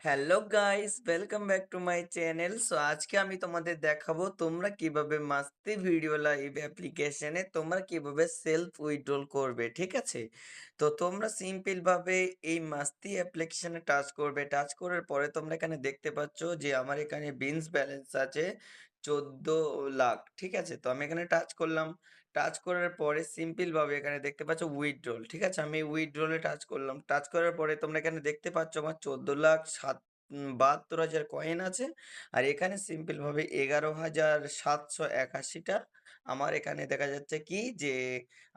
Hello guys, welcome back to my channel. So আজকে আমি তোমাদের দেখাবো তোমরা কিভাবে মাস্তি ভিডিও লাইভ অ্যাপ্লিকেশনে তোমরা কিভাবে সেলফ উইথড্রল করবে, ঠিক আছে? তো তোমরা সিম্পল ভাবে এই মাস্তি অ্যাপ্লিকেশনে টাচ করবে। টাচ করার পরে তোমরা এখানে দেখতে পাচ্ছ যে আমার এখানে বিনস ব্যালেন্স আছে 14 লাখ, ঠিক আছে? তো আমি এখানে টাচ করলাম। টাচ করার পরে সিম্পল ভাবে এখানে দেখতে পাচ্ছ উইথড্রল, ঠিক আছে? আমি উইথড্রলে টাচ করলাম। টাচ করার পরে তোমরা এখানে দেখতে পাচ্ছ আমার 14,72,000 কয়েন আছে। আর এখানে সিম্পল ভাবে 11,781টা আমার এখানে দেখা যাচ্ছে কি যে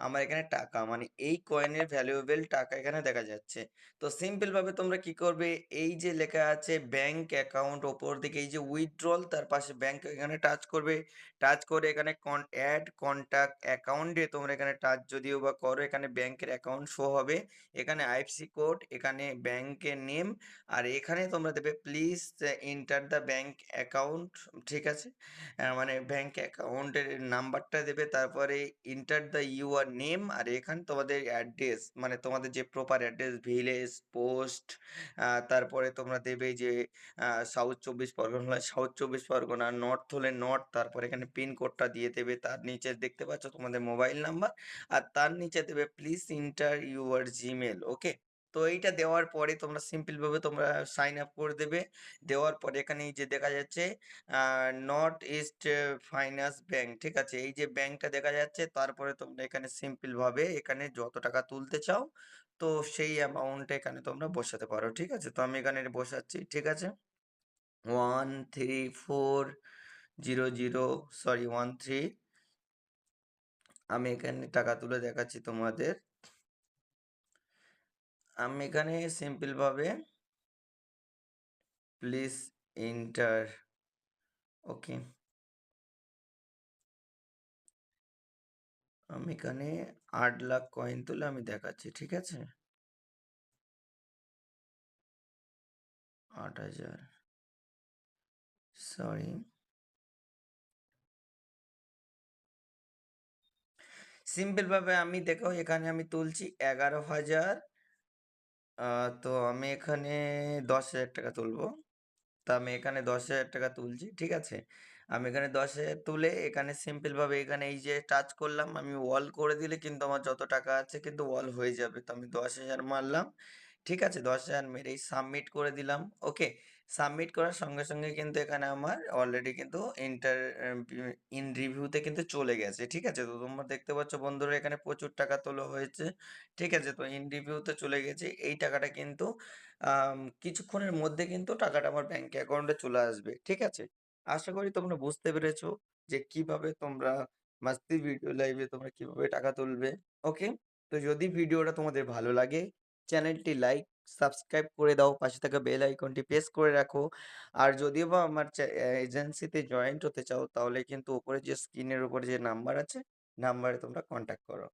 আমার এখানে টাকা, মানে এই কয়েনের ভ্যালুয়েবল টাকা এখানে দেখা যাচ্ছে। তো সিম্পল ভাবে তোমরা কি করবে, এই যে লেখা আছে ব্যাংক অ্যাকাউন্ট, ওপর দিকে এই যে উইথড্রল, তার পাশে ব্যাংক, এখানে টাচ করবে। টাচ করে এখানে অ্যাড কন্টাক্ট অ্যাকাউন্টে তোমরা এখানে টাচ যদিও বা করো, এখানে ব্যাংকের অ্যাকাউন্ট শো হবে। এখানে আইএফএসসি কোড, এখানে ব্যাংকের নেম, আর এখানে তোমরা দেবে please enter the bank account, ঠিক আছে? মানে ব্যাংক অ্যাকাউন্টের নাম্বারটা দেবে, তারপরে এন্টার দ্য ইউর নেম, আর এখানে তোমাদের অ্যাড্রেস, মানে তোমাদের যে প্রপার অ্যাড্রেস, ভিলেজ, পোস্ট, তারপরে তোমরা দেবে যে সাউথ চব্বিশ পরগনা হলে সাউথ চব্বিশ পরগনা, নর্থ হলে নর্থ, তারপরে এখানে পিন কোডটা দিয়ে দেবে। তার নিচে দেখতে পাচ্ছ তোমাদের মোবাইল নাম্বার, আর তার নিচে দেবে প্লিজ এন্টার ইউর জিমেল, ওকে? তো এইটা দেওয়ার পরে তোমরা সিম্পল ভাবে তোমরা সাইন আপ করে দেবে। দেওয়ার পরে এখানে এই যে দেখা যাচ্ছে নর্থ ইস্ট ফাইন্যান্স ব্যাংক, ঠিক আছে? এই যে ব্যাংকটা দেখা যাচ্ছে, তারপরে তোমরা এখানে সিম্পল ভাবে এখানে যত টাকা তুলতে চাও, তো সেই অ্যামাউন্টটা এখানে তোমরা বসাতে পারো, ঠিক আছে? তো আমি এখানে বসাচ্ছি, ঠিক আছে? 1340, 13, আমি এখানে টাকা তুলে দেখাচ্ছি তোমাদের। আমি এখানে সিম্পল ভাবে প্লিজ এন্টার, ওকে, আমি এখানে 8 লাখ কয়েন তুলে আমি দেখাচ্ছি, ঠিক আছে? 8,000, সরি, সিম্পল ভাবে আমি দেখো এখানে আমি তুলছি 11,000। তো আমি এখানে 10,000 টাকা তুলবো। তো আমি এখানে 10,000 টাকা তুলছি, ঠিক আছে? আমি এখানে 10,000 তুলে এখানে সিম্পল ভাবে এখানে এই যে টাচ করলাম, আমি ওয়াল করে দিলে কিন্তু আমার যত টাকা আছে কিন্তু ওয়াল হয়ে যাবে। তো আমি 10,000 মারলাম, ঠিক আছে? 10,000 মেরেই সাবমিট করে দিলাম, ওকে? সাবমিট করার সঙ্গে সঙ্গে কিন্তু এখানে আমার অলরেডি কিন্তু ইন্টার ইন রিভিউতে কিন্তু চলে গেছে, ঠিক আছে? তো তোমরা দেখতে পাচ্ছ বন্ধুরা এখানে প্রচুর টাকা তোলা হয়েছে, ঠিক আছে? তো ইন রিভিউতে চলে গেছে। এই টাকাটা কিন্তু কিছুক্ষণের মধ্যে কিন্তু টাকাটা আমার ব্যাংক অ্যাকাউন্টে চলে আসবে, ঠিক আছে? আশা করি তোমরা বুঝতে পেরেছো যে কিভাবে তোমরা মাস্তি ভিডিও লাইভে তোমরা কিভাবে টাকা তুলবে, ওকে? তো যদি ভিডিওটা তোমাদের ভালো লাগে, চ্যানেলটি লাইক, সাবস্ক্রাইব করে দাও, পাশে থাকা বেল আইকনটি প্রেস করে রাখো। আর যদিও বা আমার এজেন্সিতে জয়েন্ট হতে চাও, তাহলে কিন্তু উপরে যে স্ক্রিনের উপরে যে নাম্বার আছে, নাম্বারে তোমরা কন্ট্যাক্ট করো।